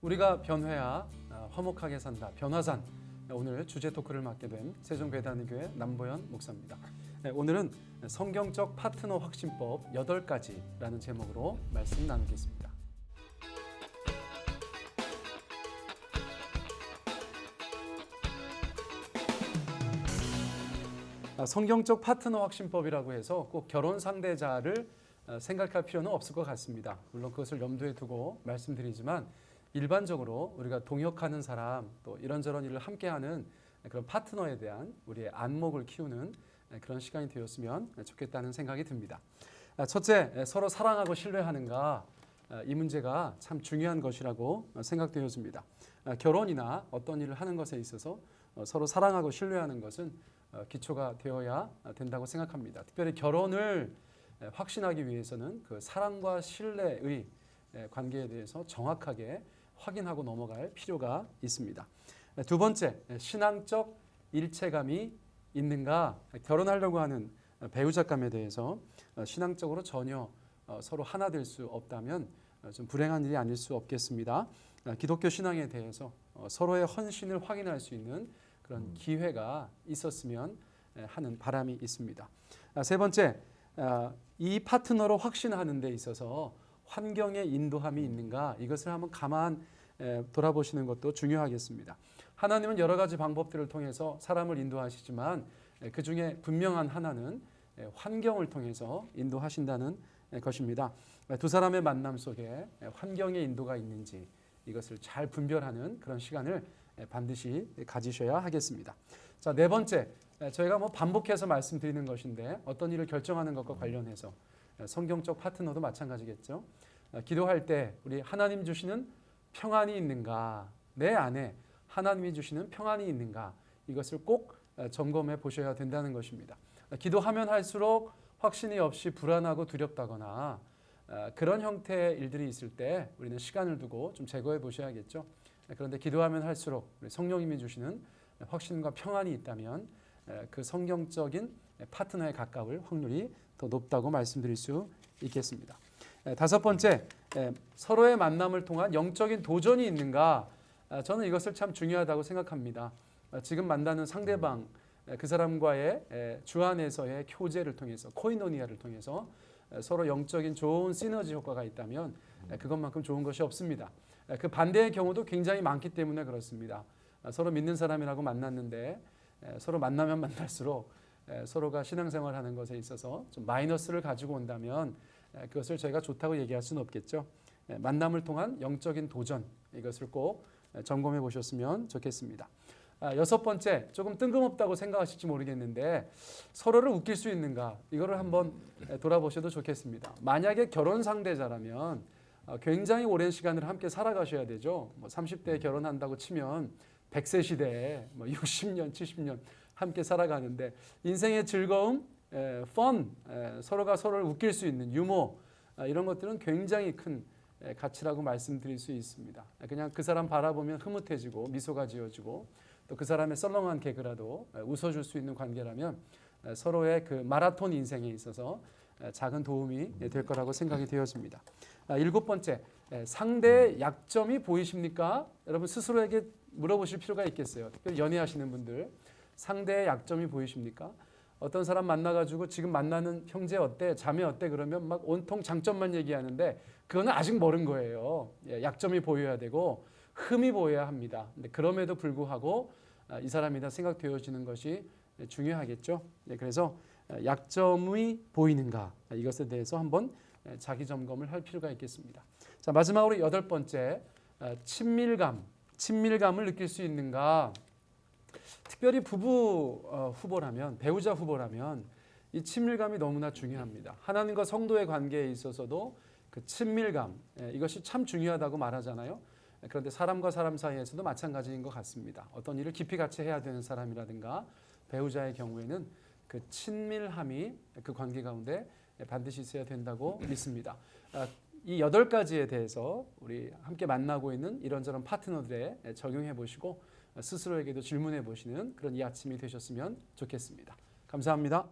우리가 변회야 화목하게 산다 변화산 오늘 주제 토크를 맡게 된 세종배단의교회 남보현 목사입니다. 오늘은 성경적 파트너 확신법 8가지라는 제목으로 말씀 나누겠습니다. 성경적 파트너 확신법이라고 해서 꼭 결혼 상대자를 생각할 필요는 없을 것 같습니다. 물론 그것을 염두에 두고 말씀드리지만 일반적으로 우리가 동역하는 사람 또 이런저런 일을 함께하는 그런 파트너에 대한 우리의 안목을 키우는 그런 시간이 되었으면 좋겠다는 생각이 듭니다. 첫째, 서로 사랑하고 신뢰하는가 이 문제가 참 중요한 것이라고 생각되어집니다. 결혼이나 어떤 일을 하는 것에 있어서 서로 사랑하고 신뢰하는 것은 기초가 되어야 된다고 생각합니다. 특별히 결혼을 확신하기 위해서는 그 사랑과 신뢰의 관계에 대해서 정확하게 확인하고 넘어갈 필요가 있습니다. 두 번째, 신앙적 일체감이 있는가? 결혼하려고 하는 배우자감에 대해서 신앙적으로 전혀 서로 하나 될 수 없다면 좀 불행한 일이 아닐 수 없겠습니다. 기독교 신앙에 대해서 서로의 헌신을 확인할 수 있는 그런 기회가 있었으면 하는 바람이 있습니다. 세 번째, 이 파트너로 확신하는 데 있어서 환경의 인도함이 있는가 이것을 한번 가만 돌아보시는 것도 중요하겠습니다. 하나님은 여러 가지 방법들을 통해서 사람을 인도하시지만 그 중에 분명한 하나는 환경을 통해서 인도하신다는 것입니다. 두 사람의 만남 속에 환경의 인도가 있는지 이것을 잘 분별하는 그런 시간을 반드시 가지셔야 하겠습니다. 자, 네 번째, 저희가 반복해서 말씀드리는 것인데 어떤 일을 결정하는 것과 관련해서 성경적 파트너도 마찬가지겠죠. 기도할 때 우리 하나님 주시는 평안이 있는가, 내 안에 하나님이 주시는 평안이 있는가 이것을 꼭 점검해 보셔야 된다는 것입니다. 기도하면 할수록 확신이 없이 불안하고 두렵다거나 그런 형태의 일들이 있을 때 우리는 시간을 두고 좀 제거해 보셔야겠죠. 그런데 기도하면 할수록 우리 성령님이 주시는 확신과 평안이 있다면 그 성경적인 파트너에 가까울 확률이 더 높다고 말씀드릴 수 있겠습니다. 다섯 번째, 서로의 만남을 통한 영적인 도전이 있는가? 저는 이것을 참 중요하다고 생각합니다. 지금 만나는 상대방, 그 사람과의 주 안에서의 교제를 통해서, 코이노니아를 통해서 서로 영적인 좋은 시너지 효과가 있다면 그것만큼 좋은 것이 없습니다. 그 반대의 경우도 굉장히 많기 때문에 그렇습니다. 서로 믿는 사람이라고 만났는데 서로 만나면 만날수록 서로가 신앙생활하는 것에 있어서 좀 마이너스를 가지고 온다면 그것을 저희가 좋다고 얘기할 수는 없겠죠. 만남을 통한 영적인 도전 이것을 꼭 점검해 보셨으면 좋겠습니다. 여섯 번째, 조금 뜬금없다고 생각하실지 모르겠는데 서로를 웃길 수 있는가 이거를 한번 돌아보셔도 좋겠습니다. 만약에 결혼 상대자라면 굉장히 오랜 시간을 함께 살아가셔야 되죠. 30대에 결혼한다고 치면 100세 시대에 60년, 70년 함께 살아가는데 인생의 즐거움, fun, 서로가 서로를 웃길 수 있는 유머 이런 것들은 굉장히 큰 가치라고 말씀드릴 수 있습니다. 그냥 그 사람 바라보면 흐뭇해지고 미소가 지어지고 또 그 사람의 썰렁한 개그라도 웃어줄 수 있는 관계라면 서로의 그 마라톤 인생에 있어서 작은 도움이 될 거라고 생각이 되어집니다. 일곱 번째, 상대의 약점이 보이십니까? 여러분 스스로에게 물어보실 필요가 있겠어요. 특별히 연애하시는 분들, 상대의 약점이 보이십니까? 어떤 사람 만나가지고 지금 만나는 형제 어때? 자매 어때? 그러면 막 온통 장점만 얘기하는데 그거는 아직 모른 거예요. 약점이 보여야 되고 흠이 보여야 합니다. 근데 그럼에도 불구하고 이 사람이다 생각되어지는 것이 중요하겠죠. 그래서 약점이 보이는가 이것에 대해서 한번 자기 점검을 할 필요가 있겠습니다. 자, 마지막으로 여덟 번째, 친밀감을 느낄 수 있는가? 특별히 부부 후보라면, 배우자 후보라면 이 친밀감이 너무나 중요합니다. 하나님과 성도의 관계에 있어서도 그 친밀감 이것이 참 중요하다고 말하잖아요. 그런데 사람과 사람 사이에서도 마찬가지인 것 같습니다. 어떤 일을 깊이 같이 해야 되는 사람이라든가 배우자의 경우에는 그 친밀함이 그 관계 가운데 반드시 있어야 된다고 믿습니다. 이 8가지에 대해서 우리 함께 만나고 있는 이런저런 파트너들에 적용해 보시고 스스로에게도 질문해 보시는 그런 이 아침이 되셨으면 좋겠습니다. 감사합니다.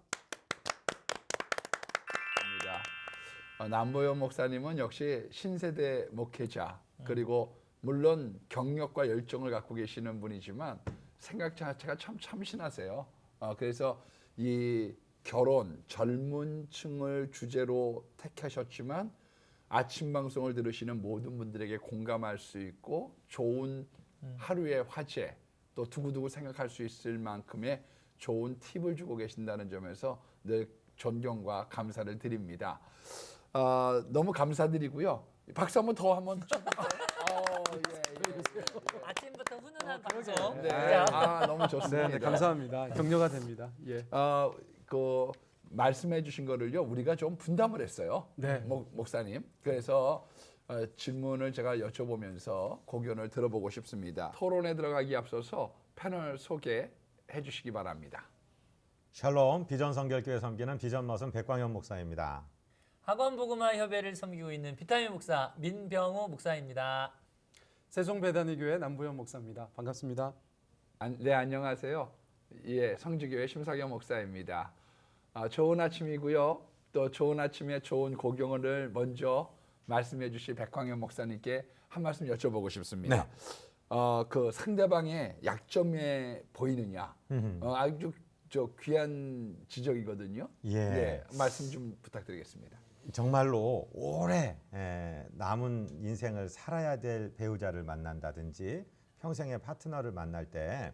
남보현 목사님은 역시 신세대 목회자 그리고 물론 경력과 열정을 갖고 계시는 분이지만 생각 자체가 참 참신하세요. 그래서 이 결혼, 젊은 층을 주제로 택하셨지만 아침 방송을 들으시는 모든 분들에게 공감할 수 있고 좋은 하루의 화제, 또 두고두고 생각할 수 있을 만큼의 좋은 팁을 주고 계신다는 점에서 늘 존경과 감사를 드립니다. 너무 감사드리고요. 박수 한번 더 한번 쳐볼까요? 아침부터 훈훈한 방송. 네, 너무 좋습니다. 네, 감사합니다. 격려가 됩니다. 예. 그 말씀해 주신 거를요 우리가 좀 분담을 했어요. 네. 목사님. 그래서 질문을 제가 여쭤보면서 고견을 들어보고 싶습니다. 토론에 들어가기 앞서서 패널 소개해 주시기 바랍니다. 샬롬 비전성결교회 섬기는 비전머슴 백광현 목사입니다. 학원복음화 협회를 섬기고 있는 비타민 목사 민병우 목사입니다. 세종배단위교회 남부현 목사입니다. 반갑습니다. 네, 안녕하세요. 예, 성주교회 심사경 목사입니다. 좋은 아침이고요. 또 좋은 아침에 좋은 고경을 먼저 말씀해 주실 백광현 목사님께 한 말씀 여쭤보고 싶습니다. 네. 그 상대방의 약점에 보이느냐. 아주 귀한 지적이거든요. 예. 네, 말씀 좀 부탁드리겠습니다. 정말로 오래 남은 인생을 살아야 될 배우자를 만난다든지 평생의 파트너를 만날 때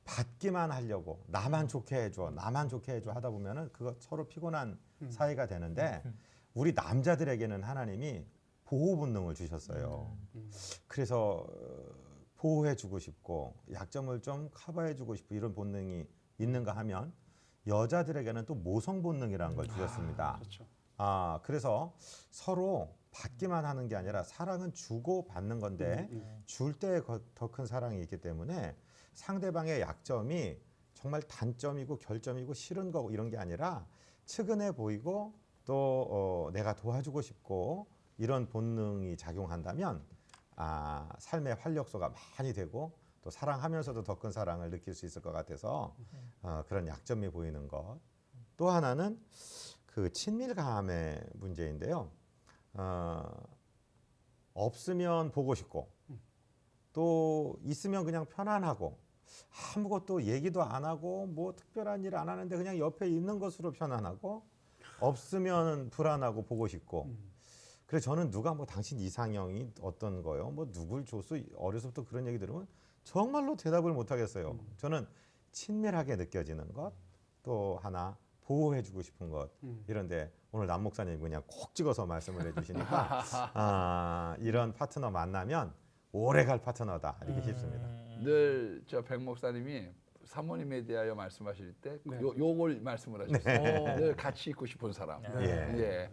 받기만 하려고 나만 좋게 해줘 하다 보면은 그거 서로 피곤한 사이가 되는데 우리 남자들에게는 하나님이 보호 본능을 주셨어요. 그래서 보호해주고 싶고 약점을 좀 커버해주고 싶고 이런 본능이 있는가 하면 여자들에게는 또 모성 본능이라는 걸 주셨습니다. 그렇죠. 그래서 서로 받기만 하는 게 아니라 사랑은 주고 받는 건데 줄 때 더 큰 사랑이 있기 때문에 상대방의 약점이 정말 단점이고 결점이고 싫은 거고 이런 게 아니라 측은해 보이고 또 내가 도와주고 싶고 이런 본능이 작용한다면 삶의 활력소가 많이 되고 또 사랑하면서도 더 큰 사랑을 느낄 수 있을 것 같아서 그런 약점이 보이는 것. 또 하나는 그 친밀감의 문제인데요. 없으면 보고 싶고 또 있으면 그냥 편안하고 아무것도 얘기도 안 하고 뭐 특별한 일 안 하는데 그냥 옆에 있는 것으로 편안하고 없으면 불안하고 보고 싶고 그래서 저는 누가 뭐 당신 이상형이 어떤 거요? 뭐 누굴 줬어? 어려서부터 그런 얘기 들으면 정말로 대답을 못 하겠어요. 저는 친밀하게 느껴지는 것 또 하나 보호해주고 싶은 것 이런데 오늘 남 목사님 그냥 콕 찍어서 말씀을 해주시니까 이런 파트너 만나면 오래갈 파트너다 이렇게 싶습니다. 늘 저 백 목사님이 사모님에 대하여 말씀하실 때 네. 요걸 말씀을 하셨어요. 늘 같이 있고 싶은 사람. 예.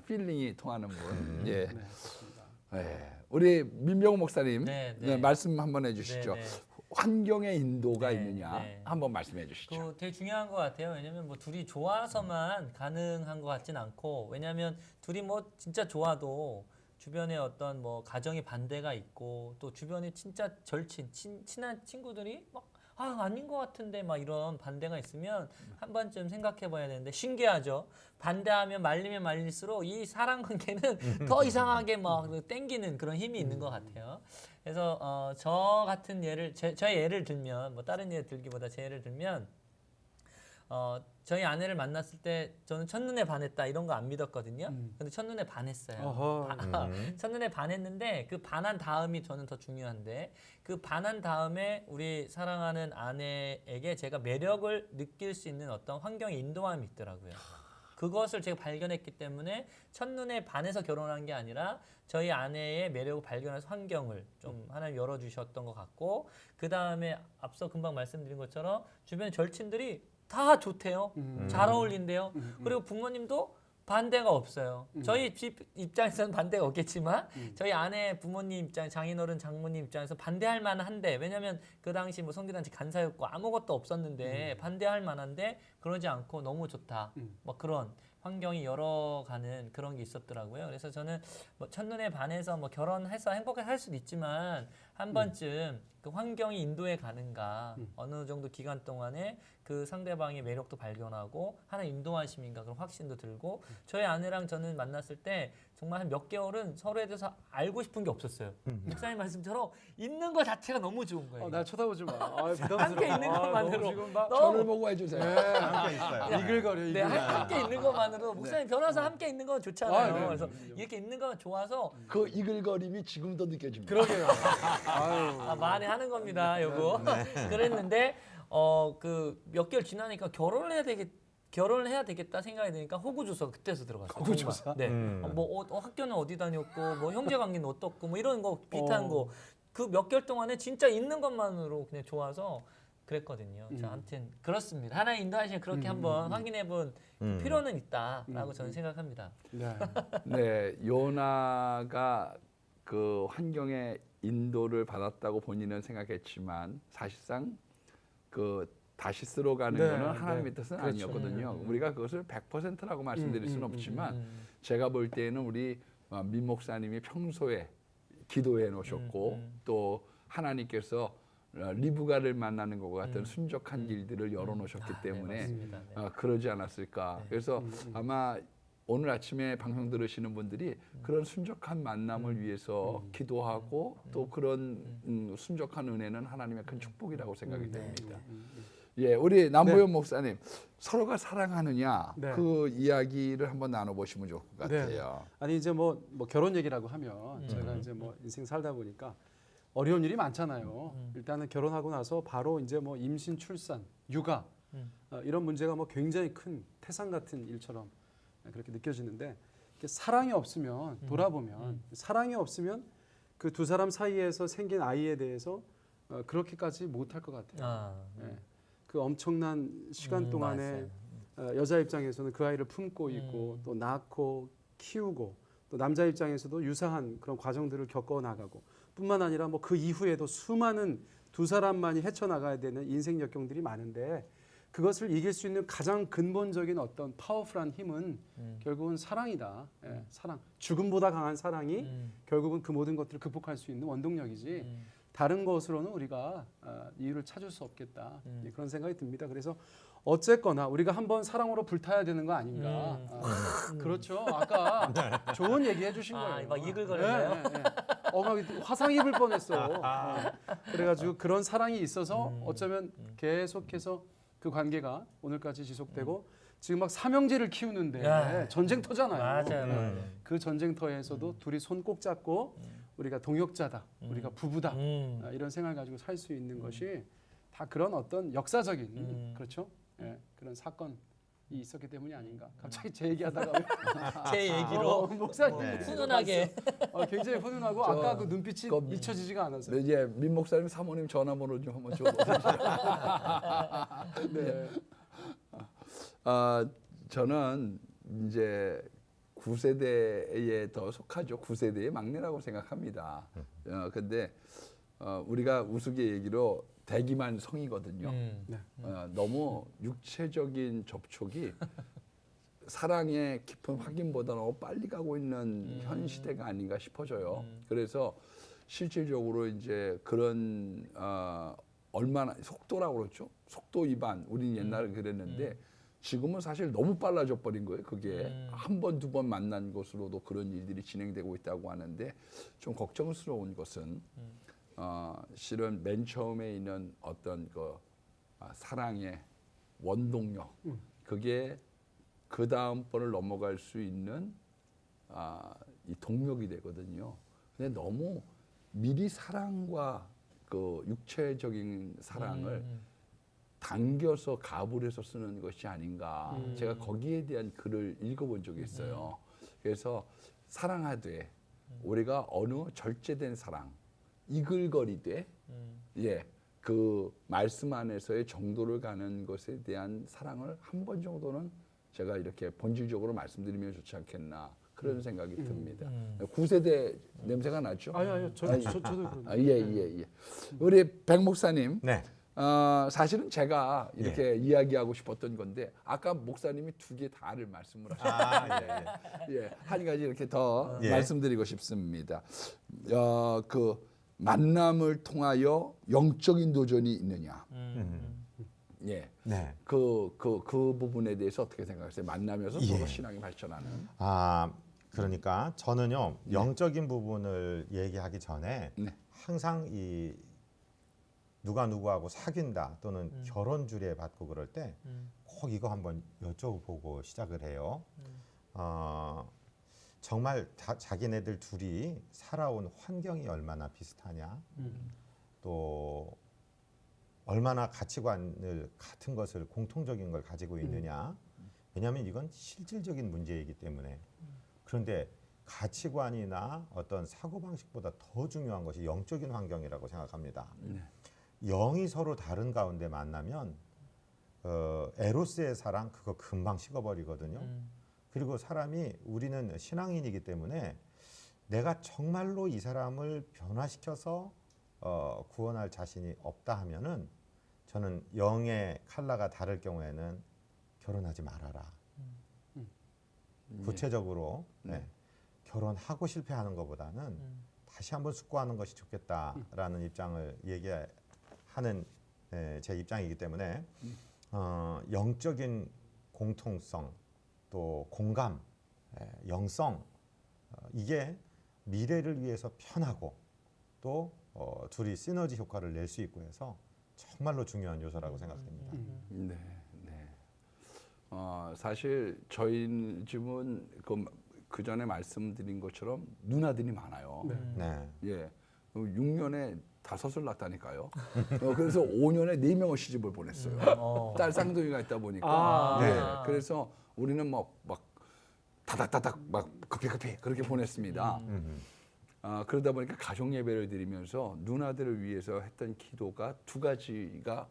필링이 통하는 분. 네, 예. 그렇습니다. 예. 우리 민병우 목사님 네, 네. 말씀 한번 해주시죠. 네, 네. 환경의 인도가 네, 있느냐 네. 한번 말씀해 주시죠. 되게 중요한 것 같아요. 왜냐면 뭐 둘이 좋아서만 가능한 것 같진 않고, 왜냐면 둘이 뭐 진짜 좋아도 주변에 어떤 뭐 가정의 반대가 있고 또 주변에 진짜 친한 친구들이 막 아닌 것 같은데 막 이런 반대가 있으면 한 번쯤 생각해 봐야 되는데 신기하죠. 반대하면 말리면 말릴수록 이 사람 관계는 더 이상하게 막 땡기는 그런 힘이 있는 것 같아요. 그래서 저 같은 예를 저의 예를 들면 뭐 다른 예 들기보다 제 예를 들면 저희 아내를 만났을 때 저는 첫눈에 반했다 이런 거 안 믿었거든요. 근데 첫눈에 반했어요. 어허. 첫눈에 반했는데 그 반한 다음이 저는 더 중요한데 그 반한 다음에 우리 사랑하는 아내에게 제가 매력을 느낄 수 있는 어떤 환경의 인도함이 있더라고요. 그것을 제가 발견했기 때문에 첫눈에 반해서 결혼한 게 아니라 저희 아내의 매력을 발견해서 환경을 좀 하나님 열어주셨던 것 같고, 그 다음에 앞서 금방 말씀드린 것처럼 주변 절친들이 다 좋대요. 잘 어울린대요. 그리고 부모님도 반대가 없어요. 저희 집 입장에서는 반대가 없겠지만 저희 아내 부모님 입장, 장인어른, 장모님 입장에서 반대할 만한데, 왜냐면 그 당시 뭐 성교단체 간사였고 아무것도 없었는데 반대할 만한데 그러지 않고 너무 좋다. 뭐 그런 환경이 열어가는 그런 게 있었더라고요. 그래서 저는 뭐 첫눈에 반해서 뭐 결혼해서 행복하게 살 수도 있지만 한 번쯤 그 환경이 인도해 가는가 어느 정도 기간 동안에 그 상대방의 매력도 발견하고 하나 인도하심인가 그런 확신도 들고 저희 아내랑 저는 만났을 때 정말 한 몇 개월은 서로에 대해서 알고 싶은 게 없었어요. 목사님 말씀처럼 있는 거 자체가 너무 좋은 거예요. 날 쳐다보지 마. 부담스러워. 함께 있는 것만으로 너무 지금 막 너무 저를 보고 해주세요. 함께 있어요. 이글거려. 네, 이글거려. 함께 있는 것만으로 목사님 변호사 함께 있는 건 좋잖아요. 네, 그래서 그럼요. 이렇게 있는 건 좋아서 그 이글거림이 지금도 느껴집니다. 그러게요. 아유. 많이 하는 겁니다, 요거. 그랬는데 그 몇 개월 지나니까 결혼을 해야 되겠다 생각이 드니까 호구조사 그때서 들어갔어요. 호구조사? 네. 학교는 어디 다녔고 뭐 형제 관계는 어떻고 뭐 이런 거 비슷한 거 그 몇 개월 동안에 진짜 있는 것만으로 그냥 좋아서 그랬거든요. 자, 아무튼 그렇습니다. 하나님 인도하시면 그렇게 한번 확인해본 필요는 있다라고 저는 생각합니다. 네. 네, 요나가 그 환경의 인도를 받았다고 본인은 생각했지만 사실상 그 다시 쓸어가는 네, 거는 하나님의 네. 뜻은 그렇죠. 아니었거든요. 우리가 그것을 100%라고 말씀드릴 수는 없지만 제가 볼 때에는 우리 민 목사님이 평소에 기도해 놓으셨고 또 하나님께서 리브가를 만나는 것과 같은 순적한 길들을 열어 놓으셨기 때문에 맞습니다. 네. 그러지 않았을까. 그래서 아마 오늘 아침에 방송 들으시는 분들이 그런 순적한 만남을 위해서 기도하고 또 그런 순적한 은혜는 하나님의 큰 축복이라고 생각이 됩니다. 예, 우리 남보현 목사님 서로가 사랑하느냐 네. 그 이야기를 한번 나눠보시면 좋을 것 같아요. 아니 이제 뭐 결혼 얘기라고 하면 제가 이제 뭐 인생 살다 보니까 어려운 일이 많잖아요. 일단은 결혼하고 나서 바로 이제 뭐 임신, 출산, 육아 이런 문제가 뭐 굉장히 큰 태산 같은 일처럼 그렇게 느껴지는데 사랑이 없으면 돌아보면 사랑이 없으면 그 두 사람 사이에서 생긴 아이에 대해서 그렇게까지 못할 것 같아요. 예. 그 엄청난 시간 동안에 여자 입장에서는 그 아이를 품고 있고 또 낳고 키우고 또 남자 입장에서도 유사한 그런 과정들을 겪어 나가고 뿐만 아니라 뭐 그 이후에도 수많은 두 사람만이 헤쳐나가야 되는 인생 역경들이 많은데 그것을 이길 수 있는 가장 근본적인 어떤 파워풀한 힘은 결국은 사랑이다. 예, 사랑. 죽음보다 강한 사랑이 결국은 그 모든 것들을 극복할 수 있는 원동력이지 다른 것으로는 우리가 이유를 찾을 수 없겠다. 예, 그런 생각이 듭니다. 그래서 어쨌거나 우리가 한번 사랑으로 불타야 되는 거 아닌가. 그렇죠. 아까 좋은 얘기 해주신 거예요. 막 이글거렸나요? 네, 네, 네. 막 화상 입을 뻔했어. 그래가지고 그런 사랑이 있어서 어쩌면 계속해서 그 관계가 오늘까지 지속되고 지금 막 삼형제를 키우는데 야. 전쟁터잖아요. 맞아요. 네. 맞아요. 그 전쟁터에서도 둘이 손 꼭 잡고 우리가 동역자다, 우리가 부부다 이런 생각을 가지고 살 수 있는 것이 다 그런 어떤 역사적인 그렇죠? 예, 그런 사건이 있었기 때문이 아닌가. 갑자기 제 얘기하다가 제 얘기로 목사님 네. 훈훈하게 굉장히 훈훈하고 아까 그 눈빛이 잊혀지지가 않았어요. 네, 이제 민 목사님 사모님 전화번호 좀 한번 줘보세요. 네. 저는 이제 9세대에 더 속하죠. 9세대의 막내라고 생각합니다. 근데 우리가 우스개 얘기로 대기만 성이거든요. 너무 육체적인 접촉이 사랑의 깊은 확인보다는 빨리 가고 있는 현 시대가 아닌가 싶어져요. 그래서 실질적으로 이제 그런 얼마나 속도라고 그러죠. 속도 위반. 우리는 옛날에 그랬는데 지금은 사실 너무 빨라져 버린 거예요. 그게 한 번, 두 번 만난 것으로도 그런 일들이 진행되고 있다고 하는데 좀 걱정스러운 것은 실은 맨 처음에 있는 어떤 그 사랑의 원동력 그게 그 다음 번을 넘어갈 수 있는 이 동력이 되거든요. 근데 너무 미리 사랑과 그 육체적인 사랑을 당겨서 가불해서 쓰는 것이 아닌가. 제가 거기에 대한 글을 읽어본 적이 있어요. 그래서 사랑하되 우리가 어느 절제된 사랑, 이글거리되 예, 그 말씀 안에서의 정도를 가는 것에 대한 사랑을 한 번 정도는 제가 이렇게 본질적으로 말씀드리면 좋지 않겠나 그런 생각이 듭니다. 9세대 냄새가 나죠? 아니요, 저도 그런데. 예. 우리 백 목사님. 네. 사실은 제가 이렇게 이야기하고 싶었던 건데 아까 목사님이 두 개 다를 말씀을 하셨어요. 예, 한 가지 이렇게 더 예. 말씀드리고 싶습니다. 그 만남을 통하여 영적인 도전이 있느냐. 예. 네. 그 부분에 대해서 어떻게 생각하세요? 만나면서 서로 신앙이 발전하는. 그러니까 저는요 영적인 부분을 얘기하기 전에 네. 항상 이 누가 누구하고 사귄다 또는 결혼 주례 받고 그럴 때 꼭 이거 한번 여쭤보고 시작을 해요. 정말 자기네들 둘이 살아온 환경이 얼마나 비슷하냐, 또 얼마나 가치관을 같은 것을 공통적인 걸 가지고 있느냐. 왜냐하면 이건 실질적인 문제이기 때문에. 그런데 가치관이나 어떤 사고방식보다 더 중요한 것이 영적인 환경이라고 생각합니다. 영이 서로 다른 가운데 만나면 에로스의 사랑 그거 금방 식어버리거든요. 그리고 사람이 우리는 신앙인이기 때문에 내가 정말로 이 사람을 변화시켜서 구원할 자신이 없다 하면은 저는 영의 컬러가 다를 경우에는 결혼하지 말아라. 구체적으로 결혼하고 실패하는 것보다는 다시 한번 숙고하는 것이 좋겠다라는 입장을 얘기하는 제 입장이기 때문에 영적인 공통성 또 공감, 영성 이게 미래를 위해서 편하고 또 둘이 시너지 효과를 낼 수 있고 해서 정말로 중요한 요소라고 생각됩니다. 네, 네. 사실 저희 집은 그 전에 말씀드린 것처럼 누나들이 많아요. 네. 예, 6년에 5을 낳았다니까요. 그래서 5년에 4명을 시집을 보냈어요. 딸 쌍둥이가 있다 보니까. 예, 그래서 우리는 막 다닥다닥 막 급히 그렇게 보냈습니다. 그러다 보니까 가족 예배를 드리면서 누나들을 위해서 했던 기도가 2가지가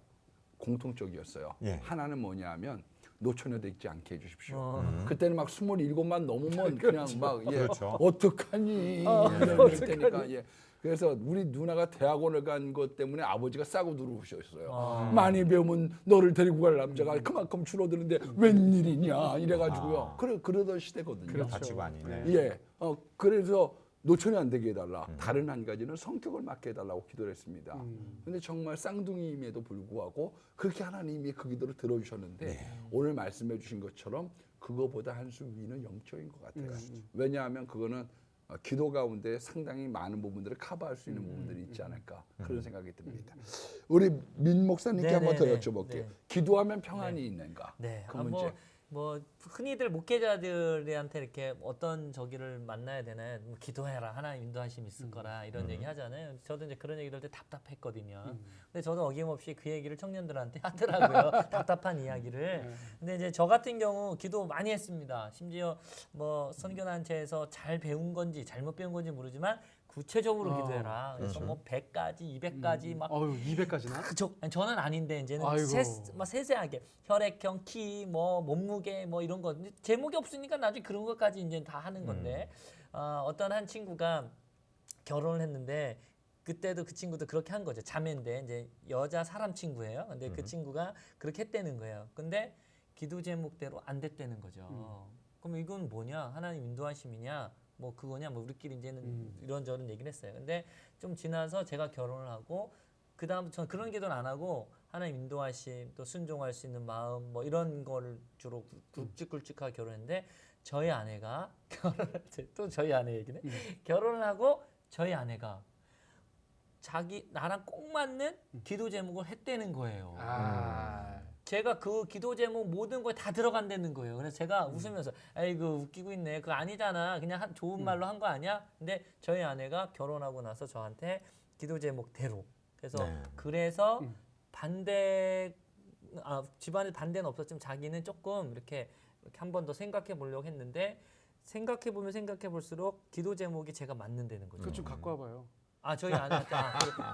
공통적이었어요. 예. 하나는 뭐냐면 노처녀 되지 않게 해주십시오. 그때는 막 27만 넘으면 그냥 막 그렇죠. 어떡하니 이럴 때니까 그래서 우리 누나가 대학원을 간 것 때문에 아버지가 싸고 누르셨어요. 많이 배우면 너를 데리고 갈 남자가 그만큼 줄어드는데 웬일이냐 이래가지고요. 그러던 시대거든요. 가치관이. 네. 예. 그래서 노천이 안 되게 해달라. 다른 한 가지는 성격을 맡게 해달라고 기도를 했습니다. 근데 정말 쌍둥이임에도 불구하고 그렇게 하나님이 그 기도를 들어주셨는데 오늘 말씀해 주신 것처럼 그거보다 한 수 위는 영적인 것 같아요. 왜냐하면 그거는 기도 가운데 상당히 많은 부분들을 커버할 수 있는 부분들이 있지 않을까 그런 생각이 듭니다. 우리 민 목사님께 한번 더 여쭤볼게요. 기도하면 평안이 있는가? 네. 그 문제. 뭐 흔히들 목회자들한테 이렇게 어떤 저기를 만나야 되나요? 뭐 기도해라 하나님 인도하심 있을 거라 이런 얘기 하잖아요. 저도 이제 그런 얘기 들을 때 답답했거든요. 근데 저도 어김없이 그 얘기를 청년들한테 하더라고요. 답답한 이야기를. 근데 이제 저 같은 경우 기도 많이 했습니다. 심지어 뭐 선교단체에서 잘 배운 건지 잘못 배운 건지 모르지만 구체적으로 기도해라. 그래서 뭐 100가지, 200가지 막 200까지나? 아니, 저는 아닌데 이제는 막 세세하게 혈액형, 키, 뭐 몸무게 뭐 이런 거 제목이 없으니까 나중에 그런 것까지 이제 다 하는 건데 어떤 한 친구가 결혼을 했는데 그때도 그 친구도 그렇게 한 거죠. 자매인데 이제 여자 사람 친구예요. 근데 그 친구가 그렇게 했다는 거예요. 근데 기도 제목대로 안 됐다는 거죠. 그럼 이건 뭐냐? 하나님 인도하심이냐? 뭐 그거냐 뭐 우리끼리 이제는 이런저런 얘기를 했어요. 근데 좀 지나서 제가 결혼을 하고 그다음 전 그런 기도는 안 하고 하나님 인도하심 또 순종할 수 있는 마음 뭐 이런 거를 주로 굵직굵직하게 결혼했는데 저희 아내가 또 저희 아내 얘기네. 결혼을 하고 저희 아내가 자기 나랑 꼭 맞는 기도 제목을 했다는 거예요. 제가 그 기도 제목 모든 거에 다 들어간다는 거예요. 그래서 제가 웃으면서 아이고 웃기고 있네. 그거 아니잖아. 그냥 좋은 말로 한 거 아니야? 근데 저희 아내가 결혼하고 나서 저한테 기도 제목대로. 그래서 집안에 반대는 없었지만 자기는 조금 이렇게 한 번 더 생각해 보려고 했는데 생각해 보면 생각해 볼수록 기도 제목이 제가 맞는다는 거죠. 그거 좀 갖고 와봐요. 저희 아내한테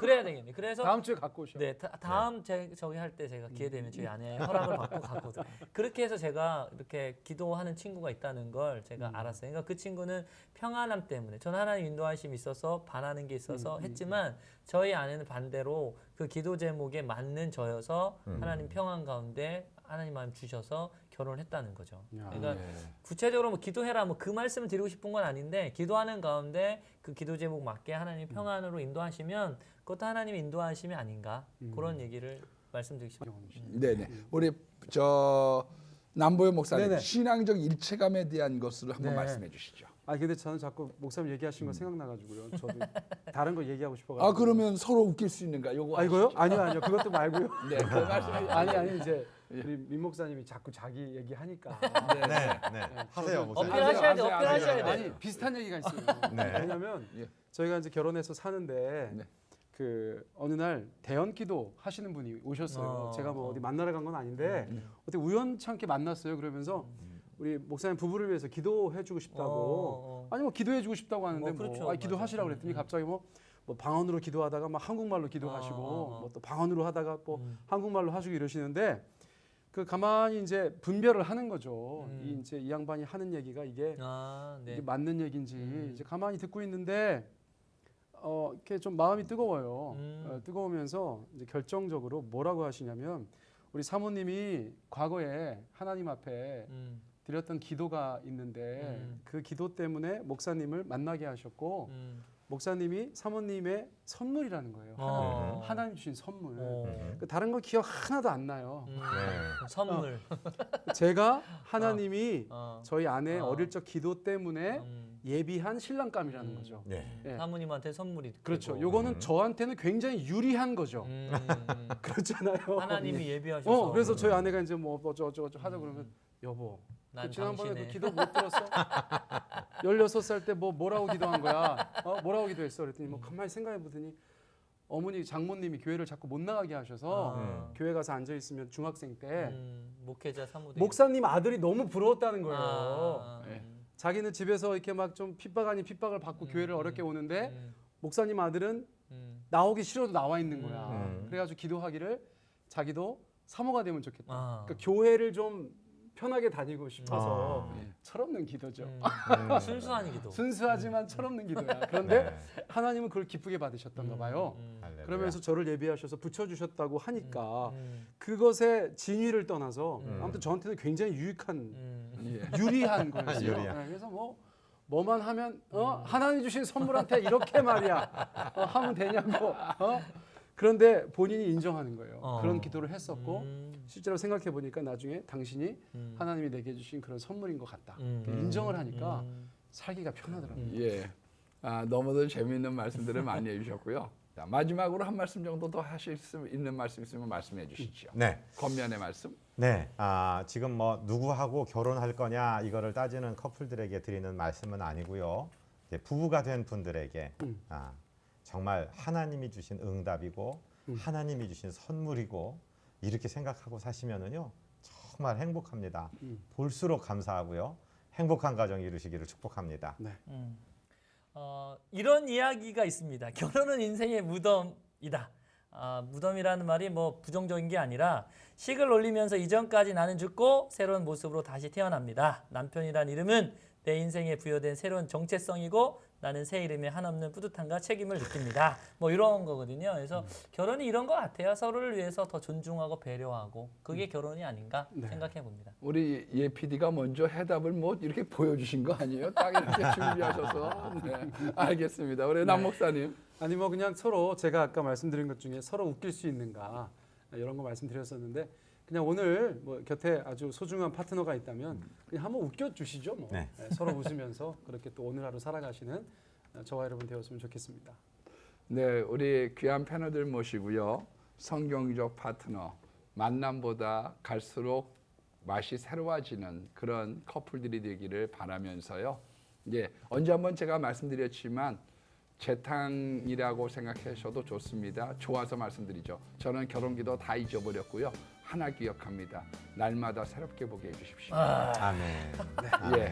그래야 되겠네. 그래서 다음 주에 갖고 오셔. 네, 다음 저기 할 때 제가 기회 되면 저희 아내의 허락을 받고 갖고 오죠. 그렇게 해서 제가 이렇게 기도하는 친구가 있다는 걸 제가 알았어요. 그러니까 그 친구는 평안함 때문에 전 하나님 인도하심이 있어서 반하는 게 있어서 했지만 저희 아내는 반대로 그 기도 제목에 맞는 저여서 하나님 평안 가운데 하나님 마음 주셔서 결혼을 했다는 거죠. 야. 그러니까 예. 구체적으로 뭐 기도해라 뭐 그 말씀을 드리고 싶은 건 아닌데 기도하는 가운데 그 기도 제목 맞게 하나님 평안으로 인도하시면 그것도 하나님의 인도하심이 아닌가 그런 얘기를 말씀드리고 싶습니다. 네네. 우리 저 남보현 목사님 네네. 신앙적 일체감에 대한 것을 한번 네. 말씀해 주시죠. 아 근데 저는 자꾸 목사님 얘기하신 거 생각나가지고요. 저도 다른 거 얘기하고 싶어가지고. 아 그러면 서로 웃길 수 있는가? 요거 아 이거요? 하시죠. 아니요. 그것도 말고요. 네, 그 말씀해 주시죠. 아니 이제 우리 민 목사님이 자꾸 자기 얘기하니까. 네. 하세요, 목사님. 어필하셔야 돼. 아세요, 어필하셔야 아세요. 돼. 아니 비슷한 얘기가 있어요. 네. 왜냐면 예. 저희가 이제 결혼해서 사는데 네. 그 어느 날 대연 기도 하시는 분이 오셨어요. 제가 뭐 어디 만나러 간 건 아닌데 어떻게 우연찮게 만났어요. 그러면서 우리 목사님 부부를 위해서 기도해주고 싶다고. 아니 뭐 기도해주고 싶다고 하는데 뭐 그렇죠. 뭐 기도하시라고 그랬더니 갑자기 뭐 방언으로 기도하다가 막 한국말로 기도하시고 뭐 또 방언으로 하다가 뭐 한국말로 하시고 이러시는데 그 가만히 이제 분별을 하는 거죠. 이 이제 이 양반이 하는 얘기가 이게 아, 네. 이게 맞는 얘기인지 이제 가만히 듣고 있는데 이렇게 좀 마음이 뜨거워요. 뜨거우면서 이제 결정적으로 뭐라고 하시냐면 우리 사모님이 과거에 하나님 앞에 드렸던 기도가 있는데 그 기도 때문에 목사님을 만나게 하셨고 목사님이 사모님의 선물이라는 거예요. 하나님 주신 선물. 그 다른 거 기억 하나도 안 나요. 네. 선물. 제가 하나님이 어. 저희 아내 어릴 적 기도 때문에 예비한 신랑감이라는 거죠. 네. 예. 사모님한테 선물이 그렇죠. 되고. 요거는 저한테는 굉장히 유리한 거죠. 그렇잖아요. 하나님이 예비하셔서. 그래서 저희 아내가 이제 뭐 어쩌고 하자 그러면 여보 난 지난번에 당신의 그 기도 못 들었어? 16살 때 뭐라고 기도한 거야? 뭐라고 기도했어? 그랬더니 뭐 가만히 생각해 보더니 어머니 장모님이 교회를 자꾸 못 나가게 하셔서 교회 가서 앉아 있으면 중학생 때 목회자 사모님. 목사님 아들이 너무 부러웠다는 거예요. 예. 자기는 집에서 이렇게 막 좀 핍박 아닌 핍박을 받고 교회를 어렵게 오는데 목사님 아들은 나오기 싫어도 나와 있는 거야. 그래가지고 기도하기를 자기도 사모가 되면 좋겠다. 그러니까 교회를 좀 편하게 다니고 싶어서 철없는 기도죠. 순수한 기도. 순수하지만 철없는 기도야. 그런데 네. 하나님은 그걸 기쁘게 받으셨던가 봐요. 할렐루야. 그러면서 저를 예비하셔서 붙여주셨다고 하니까 그것의 진위를 떠나서 아무튼 저한테는 굉장히 유리한 거였어요. 유리한. 네, 그래서 뭐만 하면 하나님 주신 선물한테 이렇게 말이야 하면 되냐고. 그런데 본인이 인정하는 거예요. 그런 기도를 했었고 실제로 생각해 보니까 나중에 당신이 하나님이 내게 주신 그런 선물인 것 같다. 인정을 하니까 살기가 편하더라고요. 예. 너무도 재미있는 말씀들을 많이 해주셨고요. 자, 마지막으로 한 말씀 정도 더 하실 수 있는 말씀 있으면 말씀해 주시죠. 네. 겉면의 말씀. 네, 지금 뭐 누구하고 결혼할 거냐 이거를 따지는 커플들에게 드리는 말씀은 아니고요. 이제 부부가 된 분들에게 정말 하나님이 주신 응답이고 하나님이 주신 선물이고 이렇게 생각하고 사시면은요 정말 행복합니다. 볼수록 감사하고요. 행복한 가정 이루시기를 축복합니다. 네. 이런 이야기가 있습니다. 결혼은 인생의 무덤이다. 무덤이라는 말이 뭐 부정적인 게 아니라 식을 올리면서 이전까지 나는 죽고 새로운 모습으로 다시 태어납니다. 남편이란 이름은 내 인생에 부여된 새로운 정체성이고 나는 새 이름에 한없는 뿌듯함과 책임을 느낍니다. 뭐 이런 거거든요. 그래서 결혼이 이런 것 같아요. 서로를 위해서 더 존중하고 배려하고 그게 결혼이 아닌가 생각해 봅니다. 우리 예 PD가 먼저 해답을 뭐 이렇게 보여주신 거 아니에요? 딱 이렇게 준비하셔서. 네. 알겠습니다. 우리 남 목사님. 아니 뭐 그냥 서로 제가 아까 말씀드린 것 중에 서로 웃길 수 있는가 이런 거 말씀드렸었는데 그냥 오늘 뭐 곁에 아주 소중한 파트너가 있다면 그냥 한번 웃겨주시죠. 뭐. 네. 네, 서로 웃으면서 그렇게 또 오늘 하루 살아가시는 저와 여러분 되었으면 좋겠습니다. 네, 우리 귀한 패널들 모시고요. 성경적 파트너 만남보다 갈수록 맛이 새로워지는 그런 커플들이 되기를 바라면서요. 이제 언제 한번 제가 말씀드렸지만 재탕이라고 생각하셔도 좋습니다. 좋아서 말씀드리죠. 저는 결혼기도 다 잊어버렸고요. 하나 기억합니다. 날마다 새롭게 보게 해주십시오. 아멘. 예,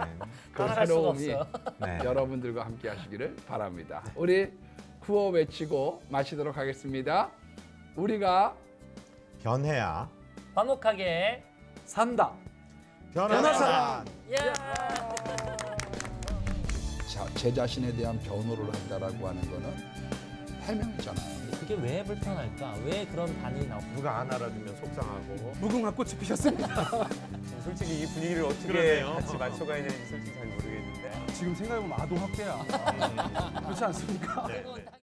그 따라갈 수가 새로움이 없어요. 네. 여러분들과 함께 하시기를 바랍니다. 우리 구호 외치고 마치도록 하겠습니다. 우리가 변해야 화목하게 산다. 변화산. 예. 제 자신에 대한 변호를 한다라고 하는 거는 해명했잖아요. 그게 왜 불편할까? 왜 그런 반응이 나올까? 누가 안 알아주면 속상하고. 무궁화 꽃이 피셨습니다. 솔직히 이 분위기를 어떻게 그러네요. 같이 맞춰가야 되는지 솔직히 잘 모르겠는데. 지금 생각해보면 아동학대야. 그렇지 않습니까? 네. 그건 딱